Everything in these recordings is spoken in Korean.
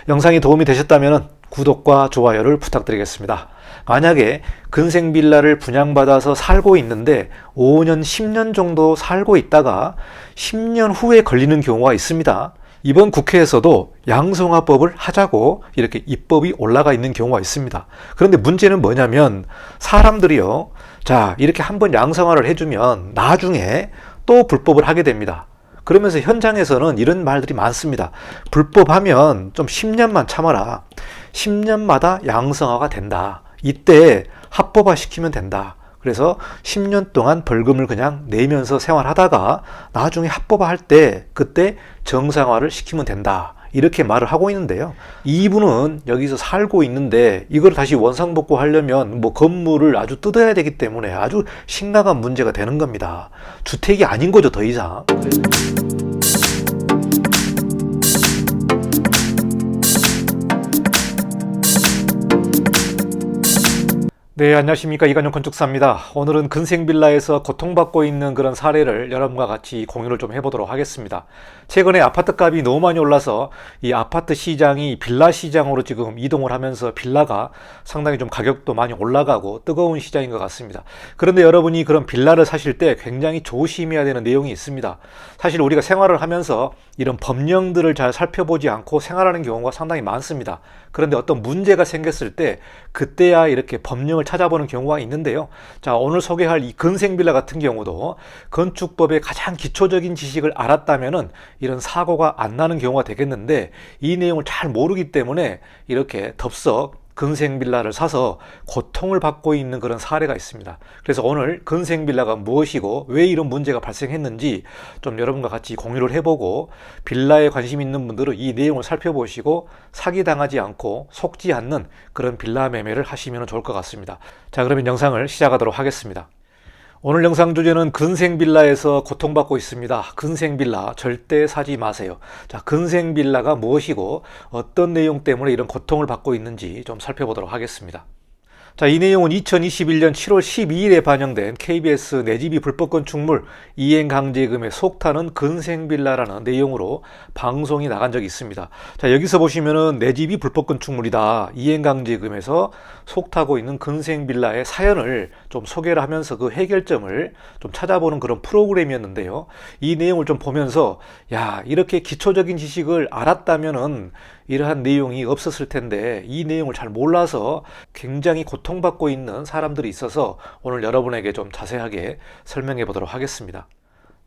영상이 도움이 되셨다면 구독과 좋아요를 부탁드리겠습니다. 만약에 근생빌라를 분양받아서 살고 있는데 5년, 10년 정도 살고 있다가 10년 후에 걸리는 경우가 있습니다. 이번 국회에서도 양성화법을 하자고 이렇게 입법이 올라가 있는 경우가 있습니다. 그런데 문제는 뭐냐면 사람들이요, 자, 이렇게 한번 양성화를 해주면 나중에 또 불법을 하게 됩니다. 그러면서 현장에서는 이런 말들이 많습니다. 불법하면 좀 10년만 참아라. 10년마다 양성화가 된다. 이때 합법화 시키면 된다. 그래서 10년 동안 벌금을 그냥 내면서 생활하다가 나중에 합법화할 때 그때 정상화를 시키면 된다. 이렇게 말을 하고 있는데요. 이분은 여기서 살고 있는데 이걸 다시 원상복구 하려면 건물을 아주 뜯어야 되기 때문에 아주 심각한 문제가 되는 겁니다. 주택이 아닌 거죠, 더 이상. 네, 안녕하십니까. 이관용 건축사입니다. 오늘은 근생빌라에서 고통받고 있는 그런 사례를 여러분과 같이 공유를 좀 해보도록 하겠습니다. 최근에 아파트 값이 너무 많이 올라서 이 아파트 시장이 빌라 시장으로 지금 이동을 하면서 빌라가 상당히 좀 가격도 많이 올라가고 뜨거운 시장인 것 같습니다. 그런데 여러분이 그런 빌라를 사실 때 굉장히 조심해야 되는 내용이 있습니다. 사실 우리가 생활을 하면서 이런 법령들을 잘 살펴보지 않고 생활하는 경우가 상당히 많습니다. 그런데 어떤 문제가 생겼을 때 그때야 이렇게 법령을 찾아보는 경우가 있는데요. 자, 오늘 소개할 이 근생빌라 같은 경우도 건축법의 가장 기초적인 지식을 알았다면은 이런 사고가 안 나는 경우가 되겠는데 이 내용을 잘 모르기 때문에 이렇게 덥석 근생빌라를 사서 고통을 받고 있는 그런 사례가 있습니다. 그래서 오늘 근생빌라가 무엇이고 왜 이런 문제가 발생했는지 좀 여러분과 같이 공유를 해보고 빌라에 관심 있는 분들은 이 내용을 살펴보시고 사기당하지 않고 속지 않는 그런 빌라 매매를 하시면 좋을 것 같습니다. 자, 그러면 영상을 시작하도록 하겠습니다. 오늘 영상 주제는 근생빌라에서 고통받고 있습니다. 근생빌라 절대 사지 마세요. 자, 근생빌라가 무엇이고 어떤 내용 때문에 이런 고통을 받고 있는지 좀 살펴보도록 하겠습니다. 자, 이 내용은 2021년 7월 12일에 반영된 KBS 내 집이 불법 건축물 이행강제금에 속타는 근생빌라라는 내용으로 방송이 나간 적이 있습니다. 자, 여기서 보시면은 내 집이 불법 건축물이다. 이행강제금에서 속타고 있는 근생빌라의 사연을 좀 소개를 하면서 그 해결점을 좀 찾아보는 그런 프로그램이었는데요. 이 내용을 좀 보면서 야, 이렇게 기초적인 지식을 알았다면은 이러한 내용이 없었을 텐데 이 내용을 잘 몰라서 굉장히 고통받고 있는 사람들이 있어서 오늘 여러분에게 좀 자세하게 설명해 보도록 하겠습니다.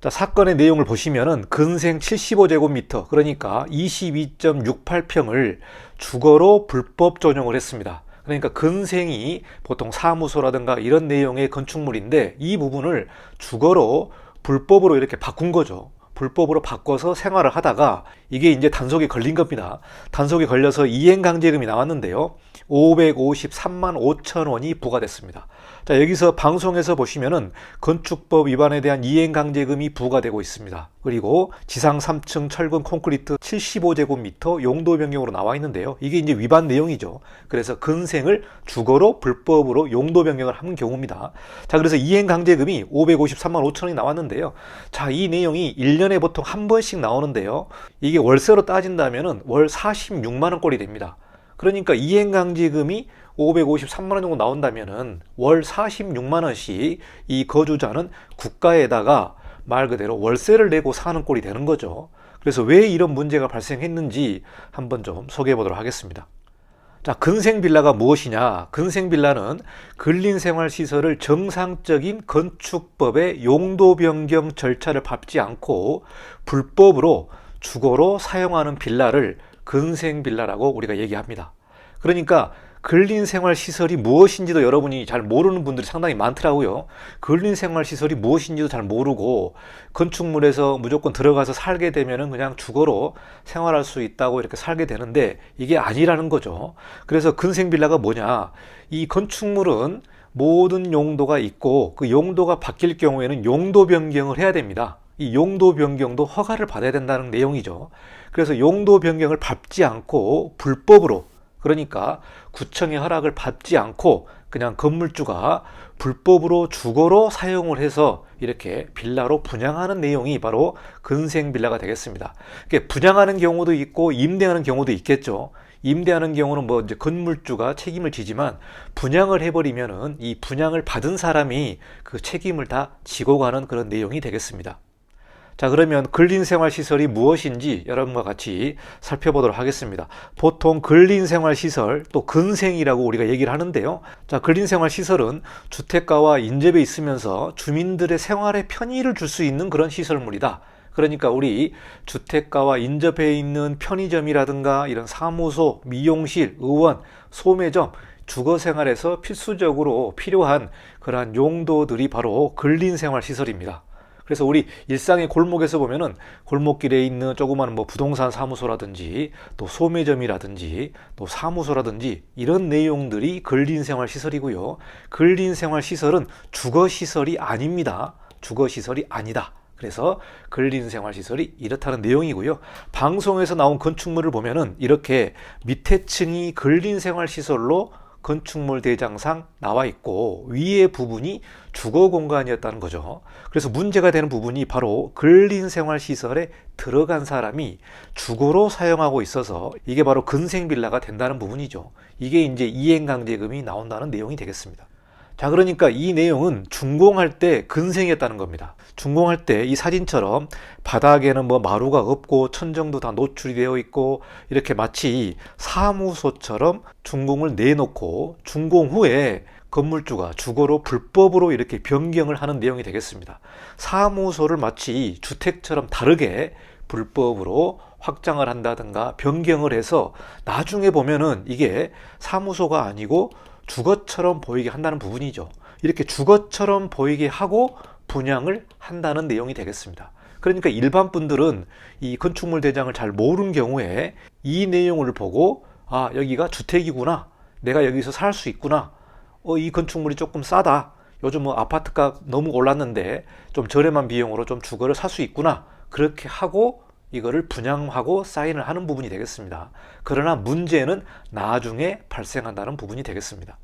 자, 사건의 내용을 보시면은 근생 75제곱미터, 그러니까 22.68평을 주거로 불법 전용을 했습니다. 그러니까 근생이 보통 사무소라든가 이런 내용의 건축물인데 이 부분을 주거로 불법으로 이렇게 바꾼 거죠. 불법으로 바꿔서 생활을 하다가 이게 이제 단속에 걸린 겁니다. 단속에 걸려서 이행강제금이 나왔는데요. 553만 5천 원이 부과됐습니다. 자, 여기서 방송에서 보시면은 건축법 위반에 대한 이행강제금이 부과되고 있습니다. 그리고 지상 3층 철근 콘크리트 75제곱미터 용도 변경으로 나와 있는데요. 이게 이제 위반 내용이죠. 그래서 근생을 주거로 불법으로 용도 변경을 한 경우입니다. 자, 그래서 이행강제금이 553만 5천 원이 나왔는데요. 자, 이 내용이 1년에 보통 한 번씩 나오는데요. 이게 월세로 따진다면은 월 46만 원꼴이 됩니다. 그러니까 이행강제금이 553만 원 정도 나온다면은 월 46만 원씩 이 거주자는 국가에다가 말 그대로 월세를 내고 사는 꼴이 되는 거죠. 그래서 왜 이런 문제가 발생했는지 한번 좀 소개해 보도록 하겠습니다. 자, 근생빌라가 무엇이냐? 근생빌라는 근린생활시설을 정상적인 건축법의 용도 변경 절차를 밟지 않고 불법으로 주거로 사용하는 빌라를 근생빌라라고 우리가 얘기합니다. 그러니까 근린생활시설이 무엇인지도 여러분이 잘 모르는 분들이 상당히 많더라고요. 근린생활시설이 무엇인지도 잘 모르고 건축물에서 무조건 들어가서 살게 되면은 그냥 주거로 생활할 수 있다고 이렇게 살게 되는데 이게 아니라는 거죠. 그래서 근생빌라가 뭐냐? 이 건축물은 모든 용도가 있고 그 용도가 바뀔 경우에는 용도 변경을 해야 됩니다. 이 용도 변경도 허가를 받아야 된다는 내용이죠. 그래서 용도 변경을 밟지 않고 불법으로, 그러니까 구청의 허락을 받지 않고 그냥 건물주가 불법으로 주거로 사용을 해서 이렇게 빌라로 분양하는 내용이 바로 근생빌라가 되겠습니다. 분양하는 경우도 있고 임대하는 경우도 있겠죠. 임대하는 경우는 뭐 이제 건물주가 책임을 지지만 분양을 해버리면은 이 분양을 받은 사람이 그 책임을 다 지고 가는 그런 내용이 되겠습니다. 자, 그러면 근린생활시설이 무엇인지 여러분과 같이 살펴보도록 하겠습니다. 보통 근린생활시설, 또 근생이라고 우리가 얘기를 하는데요. 자, 근린생활시설은 주택가와 인접해 있으면서 주민들의 생활에 편의를 줄 수 있는 그런 시설물이다. 그러니까 우리 주택가와 인접해 있는 편의점이라든가 이런 사무소, 미용실, 의원, 소매점, 주거생활에서 필수적으로 필요한 그러한 용도들이 바로 근린생활시설입니다. 그래서 우리 일상의 골목에서 보면은 골목길에 있는 조그마한 뭐 부동산 사무소라든지 또 소매점이라든지 또 사무소라든지 이런 내용들이 근린생활 시설이고요. 근린생활 시설은 주거 시설이 아닙니다. 주거 시설이 아니다. 그래서 근린생활 시설이 이렇다는 내용이고요. 방송에서 나온 건축물을 보면은 이렇게 밑에 층이 근린생활 시설로 건축물 대장상 나와 있고 위의 부분이 주거 공간이었다는 거죠. 그래서 문제가 되는 부분이 바로 근린생활시설에 들어간 사람이 주거로 사용하고 있어서 이게 바로 근생빌라가 된다는 부분이죠. 이게 이제 이행강제금이 나온다는 내용이 되겠습니다. 자, 그러니까 이 내용은 준공할 때 근생이었다는 겁니다. 준공할 때 이 사진처럼 바닥에는 뭐 마루가 없고 천정도 다 노출이 되어 있고 이렇게 마치 사무소처럼 준공을 내놓고 준공 후에 건물주가 주거로 불법으로 이렇게 변경을 하는 내용이 되겠습니다. 사무소를 마치 주택처럼 다르게 불법으로 확장을 한다든가 변경을 해서 나중에 보면은 이게 사무소가 아니고 주거처럼 보이게 한다는 부분이죠. 이렇게 주거처럼 보이게 하고 분양을 한다는 내용이 되겠습니다. 그러니까 일반 분들은 이 건축물 대장을 잘 모르는 경우에 이 내용을 보고 아, 여기가 주택이구나. 내가 여기서 살 수 있구나. 이 건축물이 조금 싸다. 요즘 뭐 아파트값 너무 올랐는데 좀 저렴한 비용으로 좀 주거를 살 수 있구나. 그렇게 하고 이거를 분양하고 사인을 하는 부분이 되겠습니다. 그러나 문제는 나중에 발생한다는 부분이 되겠습니다.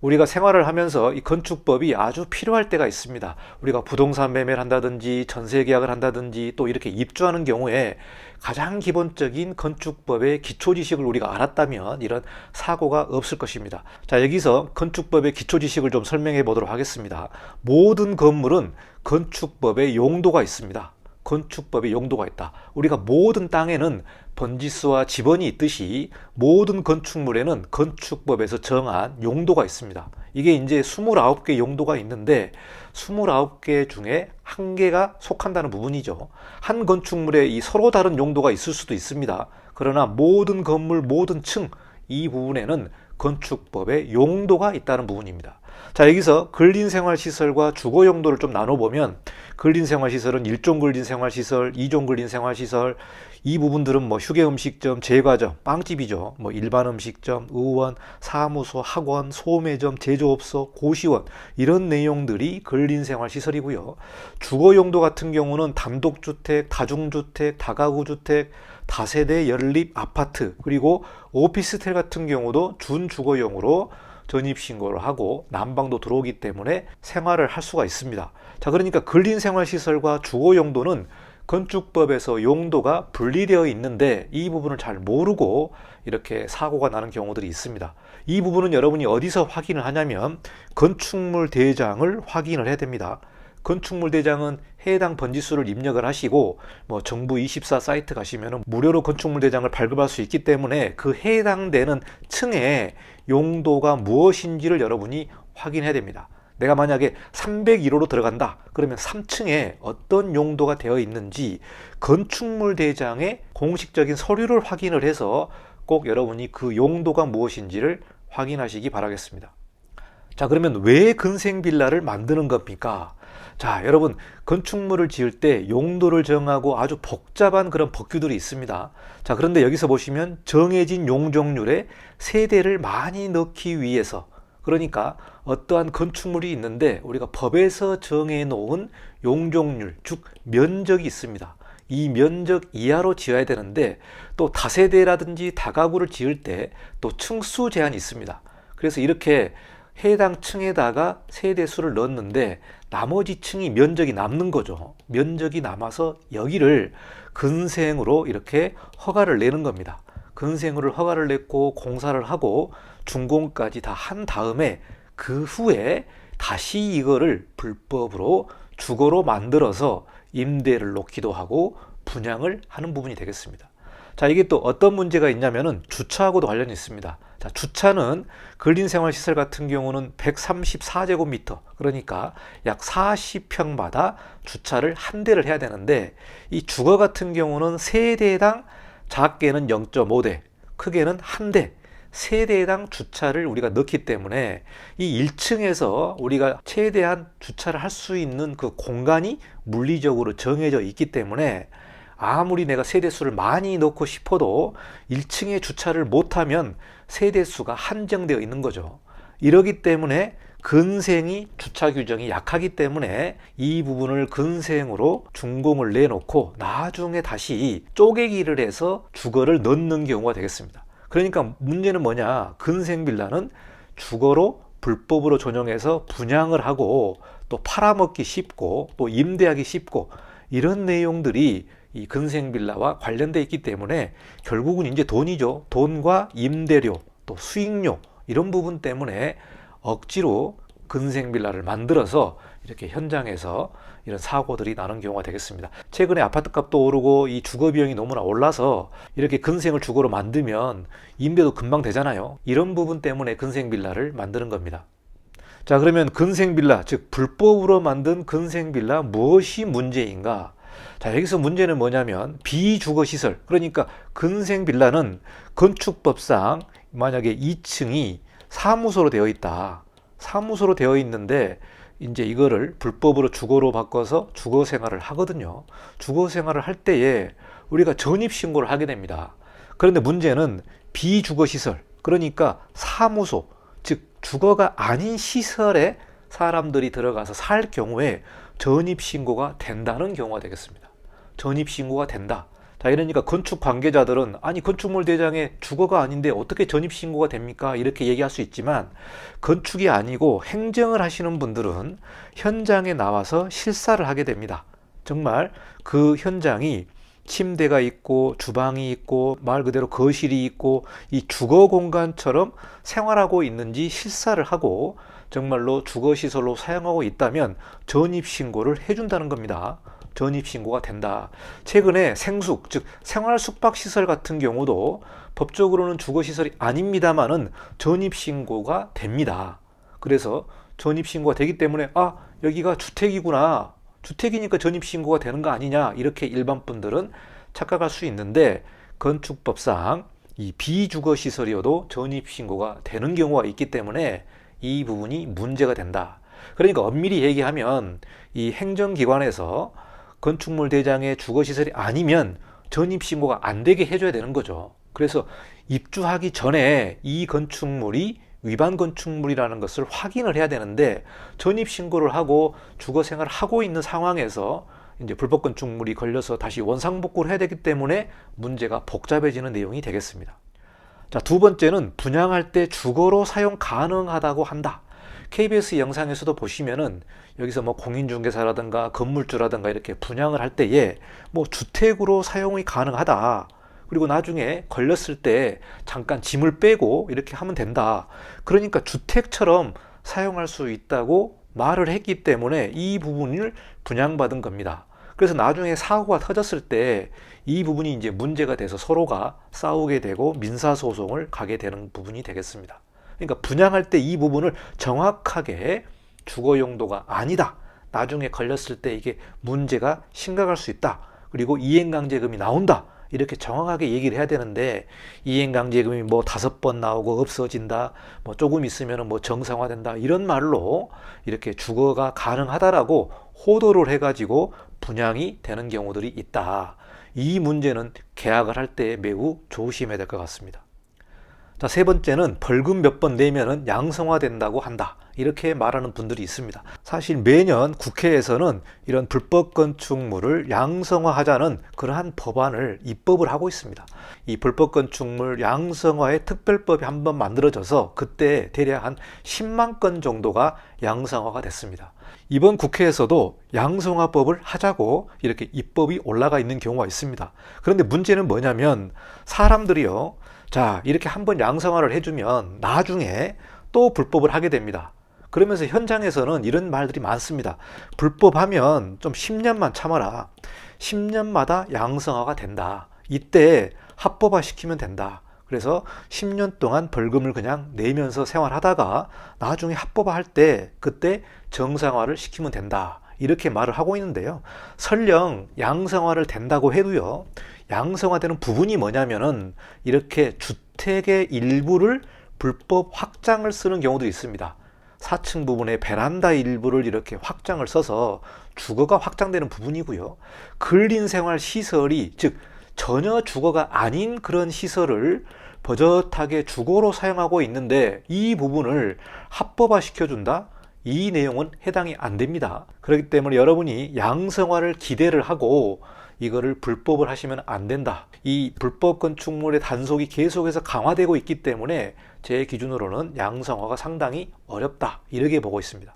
우리가 생활을 하면서 이 건축법이 아주 필요할 때가 있습니다. 우리가 부동산 매매를 한다든지 전세 계약을 한다든지 또 이렇게 입주하는 경우에 가장 기본적인 건축법의 기초 지식을 우리가 알았다면 이런 사고가 없을 것입니다. 자, 여기서 건축법의 기초 지식을 좀 설명해 보도록 하겠습니다. 모든 건물은 건축법의 용도가 있습니다. 건축법의 용도가 있다. 우리가 모든 땅에는 번지수와 지번이 있듯이 모든 건축물에는 건축법에서 정한 용도가 있습니다. 이게 이제 29개 용도가 있는데 29개 중에 한 개가 속한다는 부분이죠. 한 건축물에 이 서로 다른 용도가 있을 수도 있습니다. 그러나 모든 건물, 모든 층 이 부분에는 건축법의 용도가 있다는 부분입니다. 자, 여기서 근린생활시설과 주거 용도를 좀 나눠보면 근린생활시설은 1종 근린생활시설, 2종 근린생활시설 이 부분들은 뭐 휴게음식점, 제과점, 빵집이죠. 뭐 일반 음식점, 의원, 사무소, 학원, 소매점, 제조업소, 고시원 이런 내용들이 근린생활시설이고요. 주거 용도 같은 경우는 단독주택, 다중주택, 다가구주택, 다세대 연립 아파트 그리고 오피스텔 같은 경우도 준주거용으로 전입신고를 하고 난방도 들어오기 때문에 생활을 할 수가 있습니다. 자, 그러니까 근린생활시설과 주거용도는 건축법에서 용도가 분리되어 있는데 이 부분을 잘 모르고 이렇게 사고가 나는 경우들이 있습니다. 이 부분은 여러분이 어디서 확인을 하냐면 건축물 대장을 확인을 해야 됩니다. 건축물 대장은 해당 번지수를 입력을 하시고 뭐 정부 24 사이트 가시면 무료로 건축물 대장을 발급할 수 있기 때문에 그 해당되는 층의 용도가 무엇인지를 여러분이 확인해야 됩니다. 내가 만약에 301호로 들어간다 그러면 3층에 어떤 용도가 되어 있는지 건축물 대장의 공식적인 서류를 확인을 해서 꼭 여러분이 그 용도가 무엇인지를 확인하시기 바라겠습니다. 자, 그러면 왜 근생빌라를 만드는 겁니까? 자, 여러분 건축물을 지을 때 용도를 정하고 아주 복잡한 그런 법규들이 있습니다. 자, 그런데 여기서 보시면 정해진 용적률에 세대를 많이 넣기 위해서 그러니까 어떠한 건축물이 있는데 우리가 법에서 정해 놓은 용적률, 즉 면적이 있습니다. 이 면적 이하로 지어야 되는데 또 다세대라든지 다가구를 지을 때 또 층수 제한이 있습니다. 그래서 이렇게 해당 층에다가 세대 수를 넣었는데 나머지 층이 면적이 남는 거죠. 면적이 남아서 여기를 근생으로 이렇게 허가를 내는 겁니다. 근생을 허가를 냈고 공사를 하고 준공까지 다 한 다음에 그 후에 다시 이거를 불법으로 주거로 만들어서 임대를 놓기도 하고 분양을 하는 부분이 되겠습니다. 자, 이게 또 어떤 문제가 있냐면은 주차하고도 관련이 있습니다. 자, 주차는 근린생활시설 같은 경우는 134제곱미터, 그러니까 약 40평마다 주차를 한 대를 해야 되는데, 이 주거 같은 경우는 세대당 작게는 0.5대, 크게는 한 대, 세대당 주차를 우리가 넣기 때문에 이 1층에서 우리가 최대한 주차를 할 수 있는 그 공간이 물리적으로 정해져 있기 때문에 아무리 내가 세대수를 많이 넣고 싶어도 1층에 주차를 못하면 세대수가 한정되어 있는 거죠. 이러기 때문에 근생이 주차 규정이 약하기 때문에 이 부분을 근생으로 준공을 내놓고 나중에 다시 쪼개기를 해서 주거를 넣는 경우가 되겠습니다. 그러니까 문제는 뭐냐? 근생 빌라는 주거로 불법으로 전용해서 분양을 하고 또 팔아먹기 쉽고 또 임대하기 쉽고 이런 내용들이 이 근생 빌라와 관련되어 있기 때문에 결국은 이제 돈이죠. 돈과 임대료 또 수익료 이런 부분 때문에 억지로 근생 빌라를 만들어서 이렇게 현장에서 이런 사고들이 나는 경우가 되겠습니다. 최근에 아파트 값도 오르고 이 주거 비용이 너무나 올라서 이렇게 근생을 주거로 만들면 임대도 금방 되잖아요. 이런 부분 때문에 근생 빌라를 만드는 겁니다. 자, 그러면 근생 빌라, 즉 불법으로 만든 근생 빌라 무엇이 문제인가? 자, 여기서 문제는 뭐냐면 비주거 시설, 그러니까 근생 빌라는 건축법상 만약에 2층이 사무소로 되어 있다. 사무소로 되어 있는데 이제 이거를 불법으로 주거로 바꿔서 주거 생활을 하거든요. 주거 생활을 할 때에 우리가 전입 신고를 하게 됩니다. 그런데 문제는 비주거 시설, 그러니까 사무소, 즉 주거가 아닌 시설에 사람들이 들어가서 살 경우에 전입 신고가 된다는 경우가 되겠습니다. 전입 신고가 된다. 자, 이러니까 건축 관계자들은 아니 건축물 대장에 주거가 아닌데 어떻게 전입 신고가 됩니까? 이렇게 얘기할 수 있지만 건축이 아니고 행정을 하시는 분들은 현장에 나와서 실사를 하게 됩니다. 정말 그 현장이 침대가 있고 주방이 있고 말 그대로 거실이 있고 이 주거 공간처럼 생활하고 있는지 실사를 하고 정말로 주거시설로 사용하고 있다면 전입신고를 해준다는 겁니다. 전입신고가 된다. 최근에 생숙, 즉 생활숙박시설 같은 경우도 법적으로는 주거시설이 아닙니다만은 전입신고가 됩니다. 그래서 전입신고가 되기 때문에 아, 여기가 주택이구나. 주택이니까 전입신고가 되는 거 아니냐. 이렇게 일반 분들은 착각할 수 있는데 건축법상 이 비주거시설이어도 전입신고가 되는 경우가 있기 때문에 이 부분이 문제가 된다. 그러니까 엄밀히 얘기하면 이 행정기관에서 건축물 대장의 주거시설이 아니면 전입신고가 안 되게 해줘야 되는 거죠. 그래서 입주하기 전에 이 건축물이 위반 건축물이라는 것을 확인을 해야 되는데 전입신고를 하고 주거생활을 하고 있는 상황에서 이제 불법 건축물이 걸려서 다시 원상복구를 해야 되기 때문에 문제가 복잡해지는 내용이 되겠습니다. 자, 두 번째는 분양할 때 주거로 사용 가능하다고 한다. KBS 영상에서도 보시면은 여기서 뭐 공인중개사라든가 건물주라든가 이렇게 분양을 할 때에 뭐 주택으로 사용이 가능하다. 그리고 나중에 걸렸을 때 잠깐 짐을 빼고 이렇게 하면 된다. 그러니까 주택처럼 사용할 수 있다고 말을 했기 때문에 이 부분을 분양받은 겁니다. 그래서 나중에 사고가 터졌을 때 이 부분이 이제 문제가 돼서 서로가 싸우게 되고 민사소송을 가게 되는 부분이 되겠습니다. 그러니까 분양할 때 이 부분을 정확하게 주거 용도가 아니다. 나중에 걸렸을 때 이게 문제가 심각할 수 있다. 그리고 이행강제금이 나온다. 이렇게 정확하게 얘기를 해야 되는데 이행강제금이 뭐 5번 나오고 없어진다. 뭐 조금 있으면 뭐 정상화된다. 이런 말로 이렇게 주거가 가능하다라고 호도를 해가지고 분양이 되는 경우들이 있다. 이 문제는 계약을 할 때 매우 조심해야 될 것 같습니다. 자, 세 번째는 벌금 몇 번 내면은 양성화된다고 한다. 이렇게 말하는 분들이 있습니다. 사실 매년 국회에서는 이런 불법 건축물을 양성화하자는 그러한 법안을 입법을 하고 있습니다. 이 불법 건축물 양성화의 특별법이 한번 만들어져서 그때 대략 한 10만 건 정도가 양성화가 됐습니다. 이번 국회에서도 양성화법을 하자고 이렇게 입법이 올라가 있는 경우가 있습니다. 그런데 문제는 뭐냐면 사람들이요, 자, 이렇게 한번 양성화를 해주면 나중에 또 불법을 하게 됩니다. 그러면서 현장에서는 이런 말들이 많습니다. 불법하면 좀 10년만 참아라. 10년마다 양성화가 된다. 이때 합법화 시키면 된다. 그래서 10년 동안 벌금을 그냥 내면서 생활하다가 나중에 합법화 할 때 그때 정상화를 시키면 된다. 이렇게 말을 하고 있는데요. 설령 양성화를 된다고 해도요. 양성화되는 부분이 뭐냐면은 이렇게 주택의 일부를 불법 확장을 쓰는 경우도 있습니다. 4층 부분에 베란다 일부를 이렇게 확장을 써서 주거가 확장되는 부분이고요. 근린생활 시설이 즉 전혀 주거가 아닌 그런 시설을 버젓하게 주거로 사용하고 있는데 이 부분을 합법화 시켜준다? 이 내용은 해당이 안 됩니다. 그렇기 때문에 여러분이 양성화를 기대를 하고 이거를 불법을 하시면 안 된다. 이 불법 건축물의 단속이 계속해서 강화되고 있기 때문에 제 기준으로는 양성화가 상당히 어렵다. 이렇게 보고 있습니다.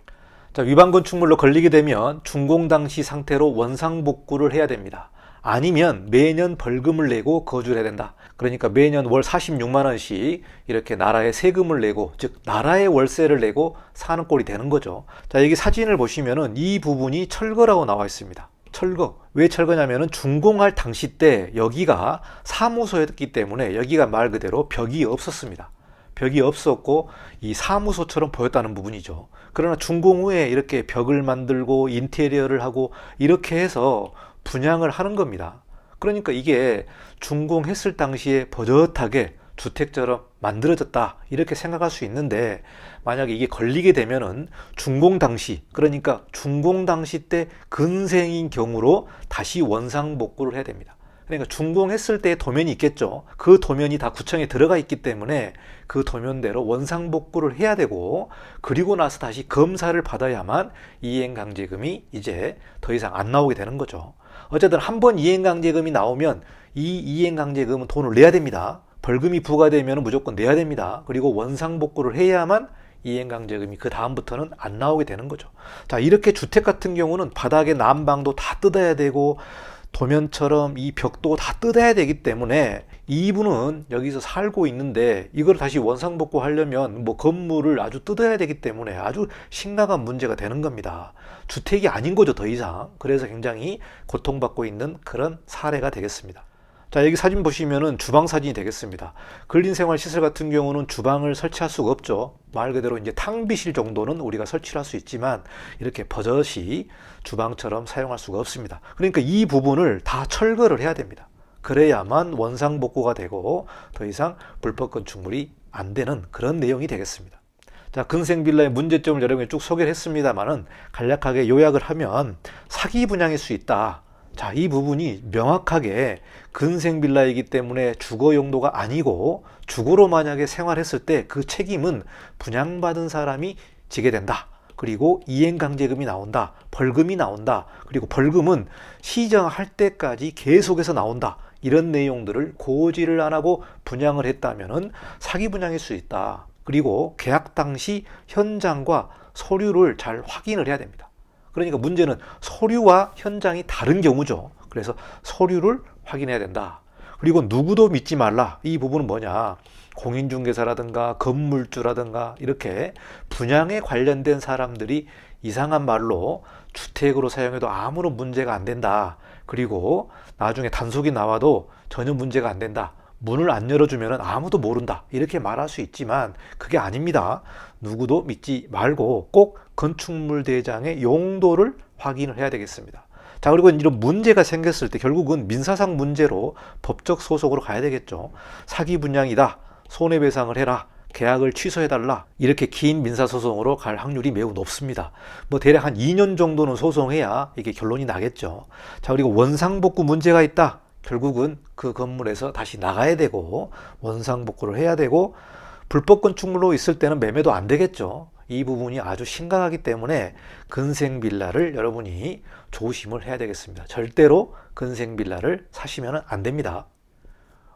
자, 위반 건축물로 걸리게 되면 준공 당시 상태로 원상복구를 해야 됩니다. 아니면 매년 벌금을 내고 거주를 해야 된다. 그러니까 매년 월 46만 원씩 이렇게 나라에 세금을 내고 즉 나라의 월세를 내고 사는 꼴이 되는 거죠. 자, 여기 사진을 보시면은 이 부분이 철거라고 나와 있습니다. 철거. 왜 철거냐면은 준공할 당시 때 여기가 사무소였기 때문에 여기가 말 그대로 벽이 없었습니다. 벽이 없었고 이 사무소처럼 보였다는 부분이죠. 그러나 준공 후에 이렇게 벽을 만들고 인테리어를 하고 이렇게 해서 분양을 하는 겁니다. 그러니까 이게 준공했을 당시에 버젓하게 주택처럼 만들어졌다 이렇게 생각할 수 있는데 만약에 이게 걸리게 되면은 준공 당시 그러니까 준공 당시 때 근생인 경우로 다시 원상복구를 해야 됩니다. 그러니까 준공했을 때의 도면이 있겠죠. 그 도면이 다 구청에 들어가 있기 때문에 그 도면대로 원상복구를 해야 되고 그리고 나서 다시 검사를 받아야만 이행강제금이 이제 더 이상 안 나오게 되는 거죠. 어쨌든 한번 이행강제금이 나오면 이 이행강제금은 돈을 내야 됩니다. 벌금이 부과되면 무조건 내야 됩니다. 그리고 원상복구를 해야만 이행강제금이 그 다음부터는 안 나오게 되는 거죠. 자, 이렇게 주택 같은 경우는 바닥에 난방도 다 뜯어야 되고 도면처럼 이 벽도 다 뜯어야 되기 때문에 이분은 여기서 살고 있는데 이걸 다시 원상복구 하려면 뭐 건물을 아주 뜯어야 되기 때문에 아주 심각한 문제가 되는 겁니다. 주택이 아닌 거죠, 더 이상. 그래서 굉장히 고통받고 있는 그런 사례가 되겠습니다. 자, 여기 사진 보시면은 주방 사진이 되겠습니다. 근린생활시설 같은 경우는 주방을 설치할 수가 없죠. 말 그대로 이제 탕비실 정도는 우리가 설치를 할 수 있지만 이렇게 버젓이 주방처럼 사용할 수가 없습니다. 그러니까 이 부분을 다 철거를 해야 됩니다. 그래야만 원상복구가 되고 더 이상 불법 건축물이 안 되는 그런 내용이 되겠습니다. 자, 근생빌라의 문제점을 여러분이 쭉 소개를 했습니다만은 간략하게 요약을 하면 사기 분양일 수 있다. 자, 이 부분이 명확하게 근생빌라이기 때문에 주거 용도가 아니고 주거로 만약에 생활했을 때 그 책임은 분양받은 사람이 지게 된다. 그리고 이행강제금이 나온다. 벌금이 나온다. 그리고 벌금은 시정할 때까지 계속해서 나온다. 이런 내용들을 고지를 안 하고 분양을 했다면은 사기 분양일 수 있다. 그리고 계약 당시 현장과 서류를 잘 확인을 해야 됩니다. 그러니까 문제는 서류와 현장이 다른 경우죠. 그래서 서류를 확인해야 된다. 그리고 누구도 믿지 말라. 이 부분은 뭐냐? 공인중개사라든가 건물주라든가 이렇게 분양에 관련된 사람들이 이상한 말로 주택으로 사용해도 아무런 문제가 안 된다. 그리고 나중에 단속이 나와도 전혀 문제가 안 된다. 문을 안 열어주면 아무도 모른다. 이렇게 말할 수 있지만 그게 아닙니다. 누구도 믿지 말고 꼭 건축물 대장의 용도를 확인을 해야 되겠습니다. 자, 그리고 이런 문제가 생겼을 때 결국은 민사상 문제로 법적 소송으로 가야 되겠죠. 사기 분양이다. 손해배상을 해라. 계약을 취소해달라. 이렇게 긴 민사소송으로 갈 확률이 매우 높습니다. 뭐 대략 한 2년 정도는 소송해야 이게 결론이 나겠죠. 자, 그리고 원상복구 문제가 있다. 결국은 그 건물에서 다시 나가야 되고 원상복구를 해야 되고 불법 건축물로 있을 때는 매매도 안 되겠죠. 이 부분이 아주 심각하기 때문에 근생빌라를 여러분이 조심을 해야 되겠습니다. 절대로 근생빌라를 사시면 안 됩니다.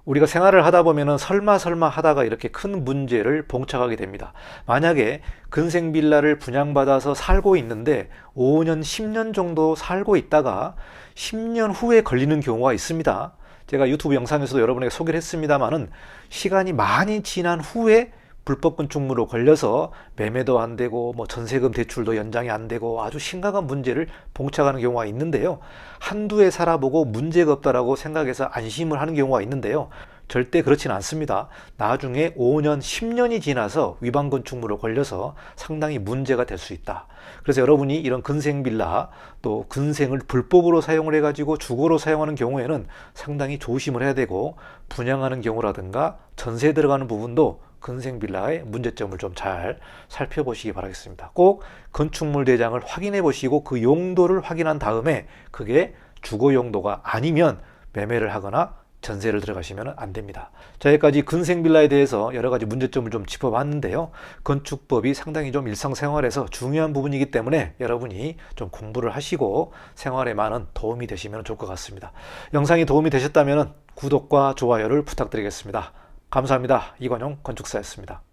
우리가 생활을 하다 보면은 설마 하다가 이렇게 큰 문제를 봉착하게 됩니다. 만약에 근생빌라를 분양받아서 살고 있는데 5년, 10년 정도 살고 있다가 10년 후에 걸리는 경우가 있습니다. 제가 유튜브 영상에서도 여러분에게 소개를 했습니다만은 시간이 많이 지난 후에 불법 건축물로 걸려서 매매도 안 되고 뭐 전세금 대출도 연장이 안 되고 아주 심각한 문제를 봉착하는 경우가 있는데요. 한두 해 살아보고 문제가 없다라고 생각해서 안심을 하는 경우가 있는데요. 절대 그렇지는 않습니다. 나중에 5년, 10년이 지나서 위반 건축물로 걸려서 상당히 문제가 될 수 있다. 그래서 여러분이 이런 근생 빌라 또 근생을 불법으로 사용을 해가지고 주거로 사용하는 경우에는 상당히 조심을 해야 되고 분양하는 경우라든가 전세 들어가는 부분도 근생 빌라의 문제점을 좀 잘 살펴보시기 바라겠습니다. 꼭 건축물 대장을 확인해 보시고 그 용도를 확인한 다음에 그게 주거 용도가 아니면 매매를 하거나 전세를 들어가시면 안 됩니다. 자, 여기까지 근생 빌라에 대해서 여러 가지 문제점을 좀 짚어봤는데요. 건축법이 상당히 좀 일상생활에서 중요한 부분이기 때문에 여러분이 좀 공부를 하시고 생활에 많은 도움이 되시면 좋을 것 같습니다. 영상이 도움이 되셨다면 구독과 좋아요를 부탁드리겠습니다. 감사합니다. 이관용 건축사였습니다.